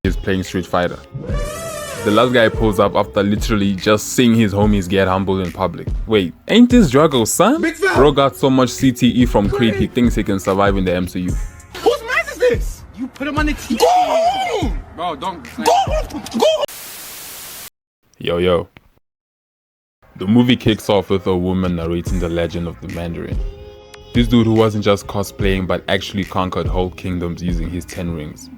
is playing Street Fighter. The last guy pulls up after literally just seeing his homies get humbled in public. Wait, ain't this Drago's son? Bro got so much CTE from Creed he thinks he can survive in the MCU. Whose man is this? You put him on the TV. Go home! Bro, don't. Go! Yo. The movie kicks off with a woman narrating the legend of the Mandarin. This dude who wasn't just cosplaying but actually conquered whole kingdoms using his 10 rings.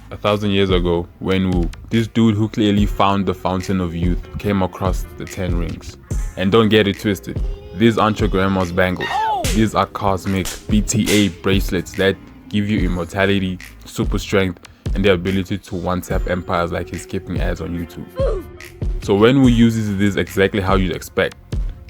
1,000 years ago, WENWU, this dude who clearly found the fountain of youth, came across the 10 rings. And don't get it twisted, these aren't your grandma's bangles. These are cosmic BTA bracelets that give you immortality, super strength, and the ability to one-tap empires like he's skipping ads on YouTube. So WENWU uses this exactly how you'd expect,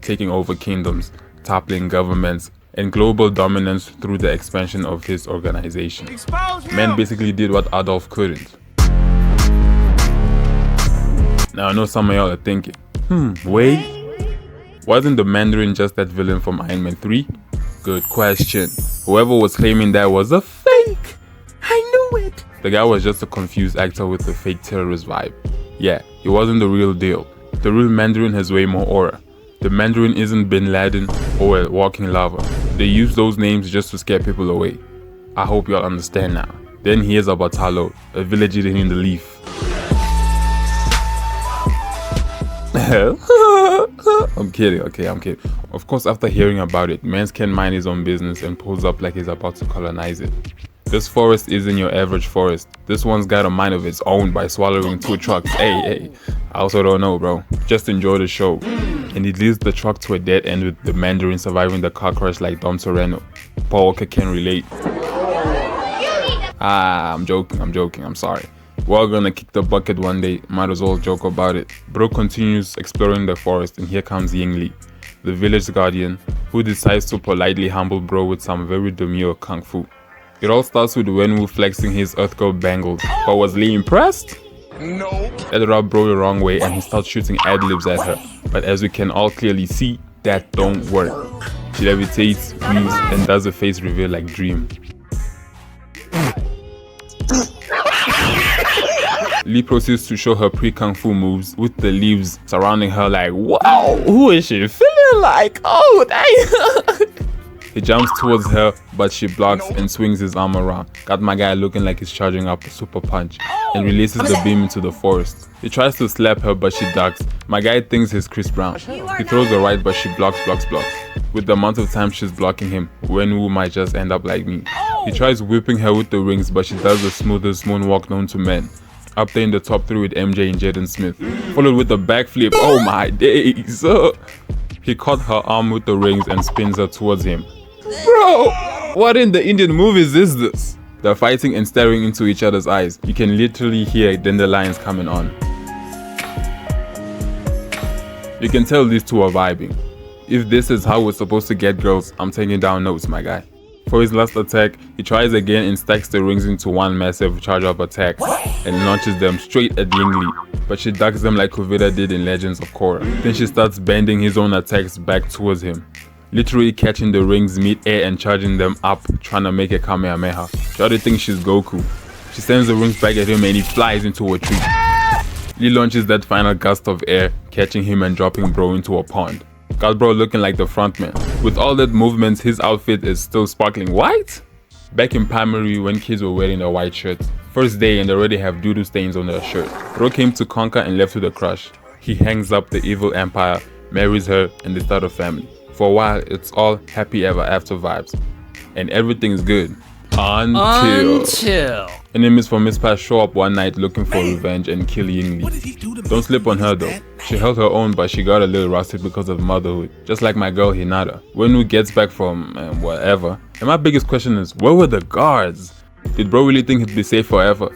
taking over kingdoms, toppling governments, and global dominance through the expansion of his organization. Man basically did what Adolf couldn't. Now I know some of y'all are thinking, wait, wasn't the Mandarin just that villain from Iron Man 3? Good question. Whoever was claiming that was a fake. I knew it. The guy was just a confused actor with a fake terrorist vibe. Yeah, he wasn't the real deal. The real Mandarin has way more aura. The Mandarin isn't Bin Laden or a walking lava. They use those names just to scare people away. I hope y'all understand now. Then here's Abatalo, a village eating in the leaf. I'm kidding, okay, I'm kidding. Of course, after hearing about it, Mans can mind his own business and pulls up like he's about to colonize it. This forest isn't your average forest. This one's got a mind of its own by swallowing 2 trucks. Hey, I also don't know, bro. Just enjoy the show. And it leads the truck to a dead end with the Mandarin surviving the car crash like Dom Toreno. Paul Walker can relate. I'm joking, I'm sorry. We're all gonna kick the bucket one day, might as well joke about it. Bro continues exploring the forest and here comes Ying Lei, the village guardian, who decides to politely humble Bro with some very demure kung fu. It all starts with WENWU flexing his Earthgirl bangles, but was Lee impressed? No. That rubbed Bro the wrong way and he starts shooting ad-libs at her. But as we can all clearly see, that don't work. She levitates, weaves, and does a face reveal like Dream. Lee proceeds to show her pre-kung fu moves with the leaves surrounding her like, wow, who is she feeling like? Oh, dang. He jumps towards her, but she blocks and swings his arm around. Got my guy looking like he's charging up a super punch and releases the beam into the forest. He tries to slap her, but she ducks. My guy thinks he's Chris Brown. He throws a right, but she blocks. With the amount of time she's blocking him, WENWU might just end up like me. He tries whipping her with the rings, but she does the smoothest moonwalk known to men. Up there in the top 3 with MJ and Jaden Smith, followed with a backflip. Oh my days. He caught her arm with the rings and spins her towards him. Bro, what in the Indian movies is this? They're fighting and staring into each other's eyes. You can literally hear dandelions coming on. You can tell these two are vibing. If this is how we're supposed to get girls, I'm taking down notes, my guy. For his last attack, he tries again and stacks the rings into one massive charge-up attack and launches them straight at Ying Lei, but she ducks them like Kuvira did in Legends of Korra. Then she starts bending his own attacks back towards him, literally catching the rings mid-air and charging them up, trying to make a Kamehameha. Shawty thinks she's Goku. She sends the rings back at him and he flies into a tree. Lee launches that final gust of air, catching him and dropping Bro into a pond. Got Bro looking like the frontman. With all that movement, his outfit is still sparkling white? Back in primary when kids were wearing their white shirts, first day and they already have doo-doo stains on their shirt. Bro came to conquer and left with a crush. He hangs up the evil empire, marries her, and they start a family. For a while, it's all happy ever after vibes. And everything's good. Until enemies from his past show up one night looking for revenge and kill Ying Lei. Don't slip on her though. She held her own, but she got a little rusted because of motherhood. Just like my girl Hinata. WENWU gets back from whatever. And my biggest question is, where were the guards? Did Bro really think he'd be safe forever?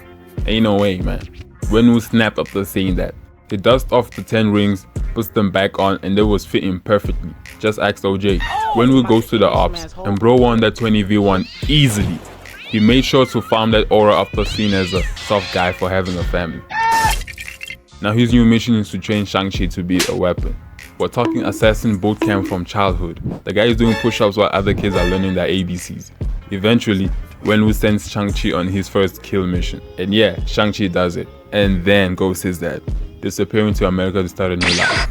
Ain't no way, man. WENWU snapped after saying that. He dusts off the 10 rings, puts them back on, and they was fitting perfectly. Just ask OJ. WENWU goes to the ops, and Bro won that 20v1 easily. He made sure to farm that aura after seen as a soft guy for having a family. Now his new mission is to train Shang-Chi to be a weapon. We're talking assassin bootcamp from childhood. The guy is doing push-ups while other kids are learning their ABCs. Eventually, WENWU sends Shang-Chi on his first kill mission. And yeah, Shang-Chi does it. And then goes his dad, disappearing to America to start a new life.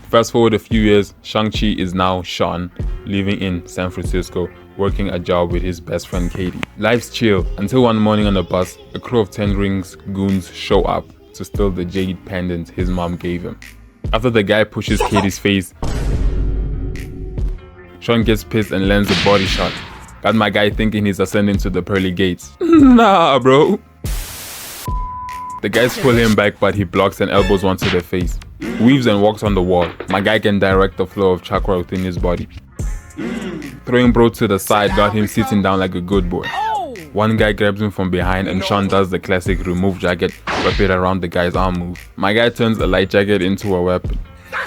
Fast forward a few years, Shang-Chi is now Sean, living in San Francisco, working a job with his best friend Katie. Life's chill until one morning on the bus, a crew of 10 rings goons show up to steal the jade pendant his mom gave him. After the guy pushes Katie's face, Sean gets pissed and lands a body shot. Got my guy thinking he's ascending to the pearly gates. Nah, bro. The guys pull him back, but he blocks and elbows one to the face. Weaves and walks on the wall. My guy can direct the flow of chakra within his body. Throwing bro to the side got him sitting down like a good boy. One guy grabs him from behind and Sean does the classic remove jacket, wrap it around the guy's arm move. My guy turns a light jacket into a weapon.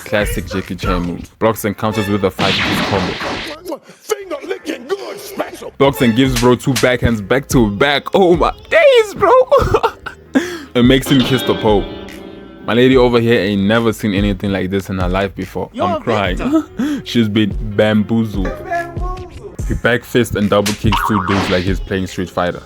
Classic Jackie Chan move. Blocks and counters with a 5-piece combo. Finger licking good special. Blocks and gives bro 2 backhands back to back. Oh my days, bro. It makes him kiss the pole. My lady over here ain't never seen anything like this in her life before. I'm crying. She's been bamboozled. He back fist and double kicks 2 dudes like he's playing Street Fighter.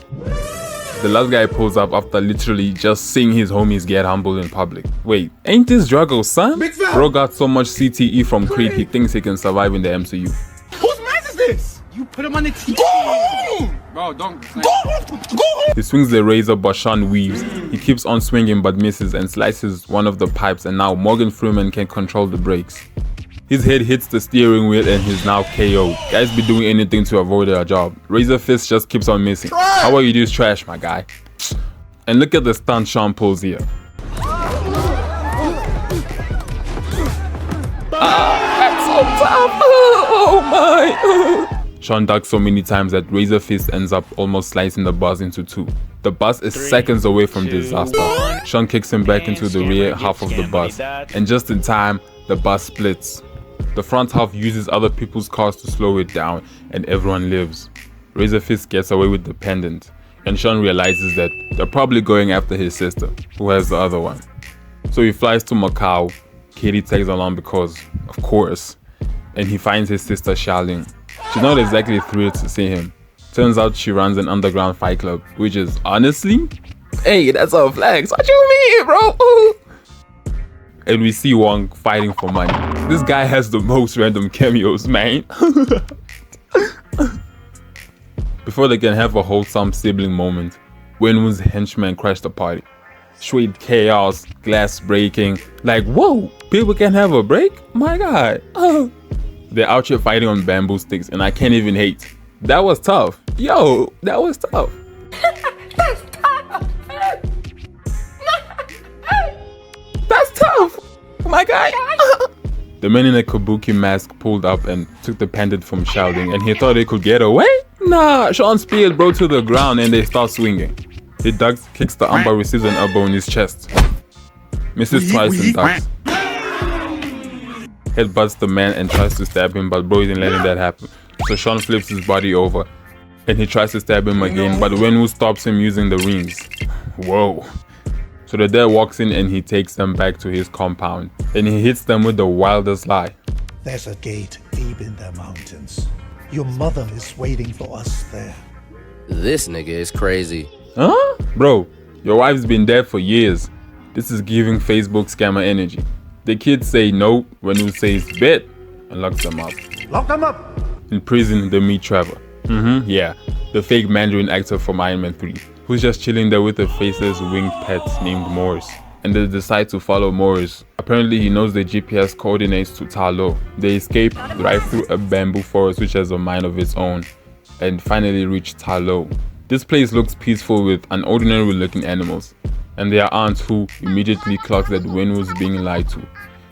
The last guy pulls up after literally just seeing his homies get humbled in public. Wait, ain't this Drago's son? Bro got so much CTE from Creed he thinks he can survive in the MCU. Whose man is this? You put him on the TV. Bro, don't. He swings the razor but Sean weaves. He keeps on swinging but misses and slices one of the pipes, and now Morgan Freeman can control the brakes. His head hits the steering wheel and he's now KO. Guys be doing anything to avoid their job. Razor Fist just keeps on missing. How are you do trash, my guy? And look at the stunt Sean pulls here. That's so tough. Oh my. Sean ducks so many times that Razor Fist ends up almost slicing the bus into 2. The bus is seconds away from disaster. Sean kicks him back into the rear half of the bus, and just in time, the bus splits. The front half uses other people's cars to slow it down, and everyone lives. Razor Fist gets away with the pendant, and Sean realizes that they're probably going after his sister, who has the other one. So he flies to Macau. Katie tags along because, of course, and he finds his sister Xiaoling. She's not exactly thrilled to see him. Turns out she runs an underground fight club, which is honestly, hey, that's our flags. What you mean, bro? And we see Wong fighting for money. This guy has the most random cameos, man. Before they can have a wholesome sibling moment, WENWU's henchmen crash the party. Straight chaos, glass breaking. Like, whoa, people can have a break? My god. They're out here fighting on bamboo sticks and I can't even hate. That was tough. Yo, that was tough. That's tough. That's tough. My guy. The man in a kabuki mask pulled up and took the pendant from Xiaoling, and he thought he could get away? Nah, Sean speared bro to the ground and they start swinging. He ducks, kicks the arm but receives an elbow in his chest. Misses twice and ducks. Headbutts the man and tries to stab him, but bro isn't letting that happen. So Sean flips his body over and he tries to stab him again, but WENWU stops him using the rings. Whoa. So the dad walks in and he takes them back to his compound, and he hits them with the wildest lie. There's a gate deep in the mountains. Your mother is waiting for us there. This nigga is crazy. Huh? Bro, your wife's been dead for years. This is giving Facebook scammer energy. The kids say no, WENWU says bet, and locks them up. Lock them up! In prison, they meet Trevor. Yeah, the fake Mandarin actor from Iron Man 3, who's just chilling there with a faceless winged pet named Morris. And they decide to follow Morris. Apparently he knows the GPS coordinates to Ta Lo. They escape, drive through a bamboo forest which has a mind of its own, and finally reach Ta Lo. This place looks peaceful with unordinary looking animals, and their aunt who immediately clocks that WENWU's being lied to.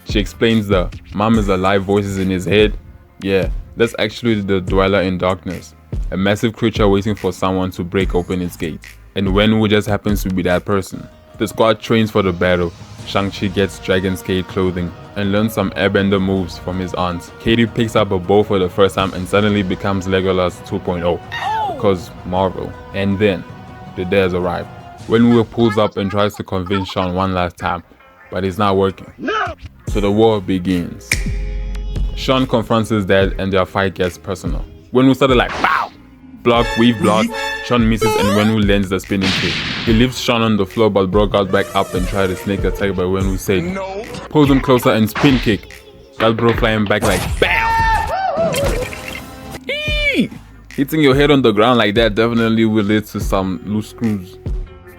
She explains the mom is alive voices in his head. Yeah, that's actually the Dweller in Darkness, a massive creature waiting for someone to break open its gate. And WENWU just happens to be that person. The squad trains for the battle. Shang-Chi gets Dragon Scale clothing and learns some airbender moves from his aunt. Katie picks up a bow for the first time and suddenly becomes Legolas 2.0 because Marvel. And then the dares arrive. WENWU pulls up and tries to convince Sean one last time, but it's not working. So the war begins. Sean confronts his dad and their fight gets personal. WENWU started like, pow! Block, weave, block. Sean misses and Wenwu lands the spinning kick. He leaves Sean on the floor but Bro got back up and tried a snake attack by Wenwu said, pulls him closer and spin kick. Got Bro flying back like BAM! Eee! Hitting your head on the ground like that definitely will lead to some loose screws.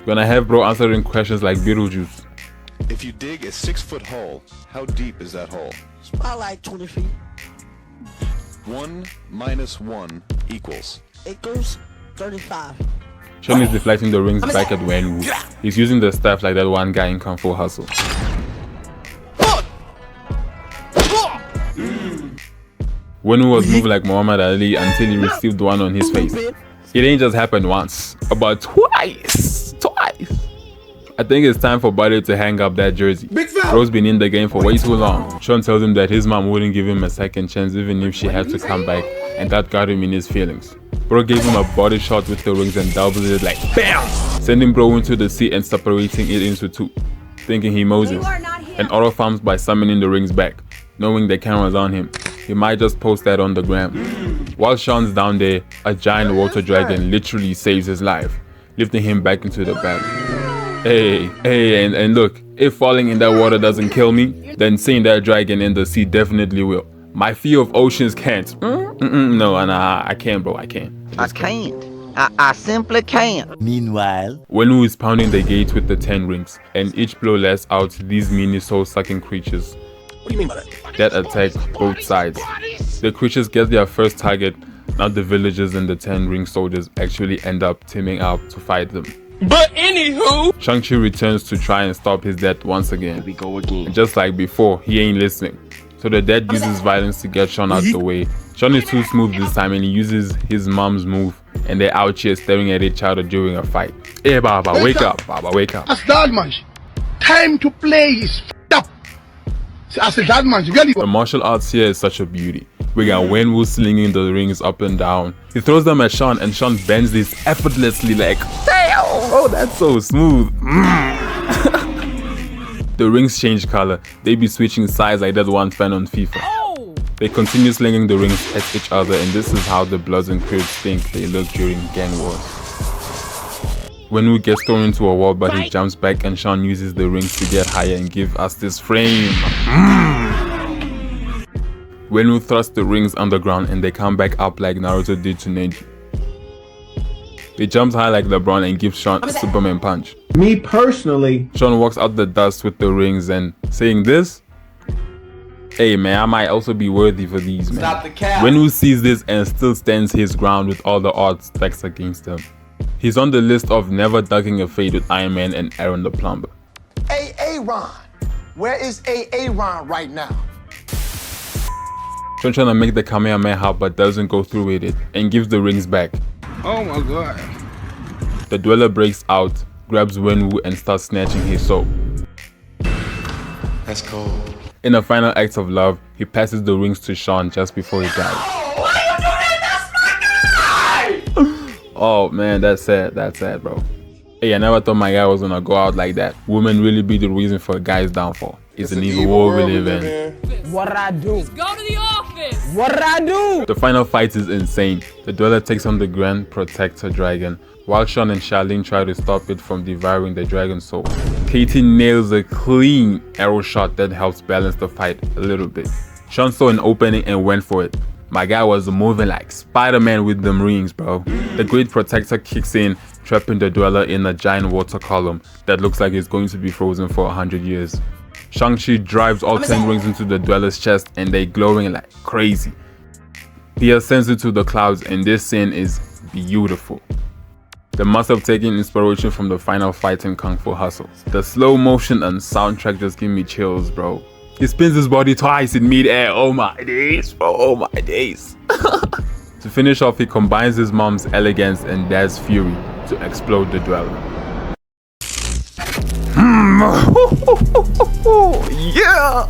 Gonna have Bro answering questions like Beetlejuice. If you dig a 6-foot hole, how deep is that hole? It's about like 20 feet. 1 minus 1 equals. It goes 35. Sean is deflecting the rings back at Wenwu. He's using the staff like that one guy in Kung Fu Hustle. Wenwu was moving like Muhammad Ali until he received one on his face. It ain't just happened once, but twice. I think it's time for Buddy to hang up that jersey. Bro's been in the game for way too long. Sean tells him that his mom wouldn't give him a second chance even if she had to come back, and that got him in his feelings. Bro gave him a body shot with the rings and doubled it like BAM! Sending Bro into the sea and separating it into two, thinking he Moses. And auto farms by summoning the rings back, knowing the camera's on him. He might just post that on the gram. While Sean's down there, a giant water dragon literally saves his life, lifting him back into the battle. Hey, and look, if falling in that water doesn't kill me, then seeing that dragon in the sea definitely will. My fear of oceans can't. No, I can't, bro, I can't. I can't. I simply can't. Meanwhile, Wenwu is pounding the gate with the 10 rings, and each blow lets out these mini soul-sucking creatures What do you mean by that? that attack both sides. The creatures get their first target, now the villagers and the 10 ring soldiers actually end up teaming up to fight them. But anywho, Shang-Chi returns to try and stop his dad once again. We go again. And just like before, he ain't listening. So the dad uses violence to get Sean out the way. Sean is too smooth this time and he uses his mom's move, and they're out here staring at each other during a fight. Hey Baba, wake up, Baba, wake up. As that man, time to play is f***ed up. As a that man, really. The martial arts here is such a beauty. We got Wenwu slinging the rings up and down. He throws them at Sean and Sean bends these effortlessly like, damn, oh that's so smooth. The rings change color. They be switching sides like that one fan on FIFA. They continue slinging the rings at each other, and this is how the Bloods and Crips think they look during gang wars. Wenwu gets thrown into a wall, but he jumps back and Sean uses the rings to get higher and give us this frame. Wenwu thrusts the rings underground and they come back up like Naruto did to Neji. He jumps high like LeBron and gives Sean a Superman punch. Me personally, Sean walks out the dust with the rings and saying this, hey man, I might also be worthy for these, man. Wenwu sees this and still stands his ground with all the odds stacked against him. He's on the list of never ducking a fade with Iron Man and Aaron the Plumber. Hey, Aaron, where is Aaron right now? Sean trying to make the Kamehameha but doesn't go through with it and gives the rings back. oh my god. The Dweller breaks out, grabs Wenwu and starts snatching his soul. That's cold. In a final act of love, he passes the rings to Sean just before he dies. Why you doing this, my guy? Oh man, that's sad, bro. Hey, I never thought my guy was gonna go out like that. Women really be the reason for a guy's downfall. It's an evil world we live in. what did I do? Go to the office. What did I do? The final fight is insane. The Dweller takes on the Grand Protector Dragon, while Sean and Charlene try to stop it from devouring the dragon's soul. Katie nails a clean arrow shot that helps balance the fight a little bit. Sean saw an opening and went for it. My guy was moving like Spider-Man with them rings, bro. The Great Protector kicks in, trapping the Dweller in a giant water column that looks like it's going to be frozen for 100 years. Shang-Chi drives all 10 rings into the Dweller's chest and they glowing like crazy. He ascends into the clouds and this scene is beautiful. They must have taken inspiration from the final fight in Kung Fu Hustle. The slow motion and soundtrack just give me chills, bro. He spins his body twice in mid-air. Oh my days, bro, oh my days. To finish off, he combines his mom's elegance and dad's fury to explode the Dweller. Yeah!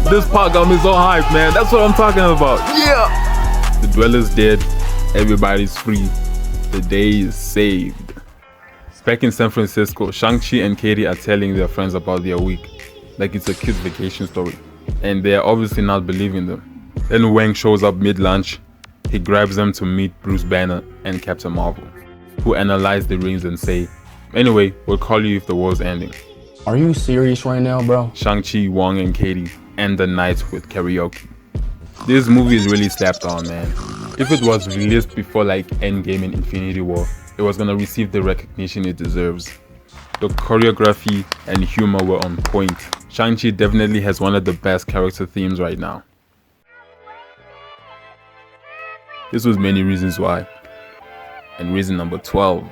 This part got me so hyped, man. That's what I'm talking about. Yeah! The Dweller's dead. Everybody's free. The day is saved. Back in San Francisco, Shang-Chi and Katie are telling their friends about their week, like it's a kid's vacation story, and they are obviously not believing them. Then Wang shows up mid-lunch. He grabs them to meet Bruce Banner and Captain Marvel, who analyze the rings and say, "Anyway, we'll call you if the war's ending." Are you serious right now, bro? Shang-Chi, Wong, and Katie end the night with karaoke. This movie is really slapped on, man. If it was released before like Endgame and Infinity War, it was gonna receive the recognition it deserves. The choreography and humor were on point. Shang-Chi definitely has one of the best character themes right now. This was many reasons why. And reason number 12.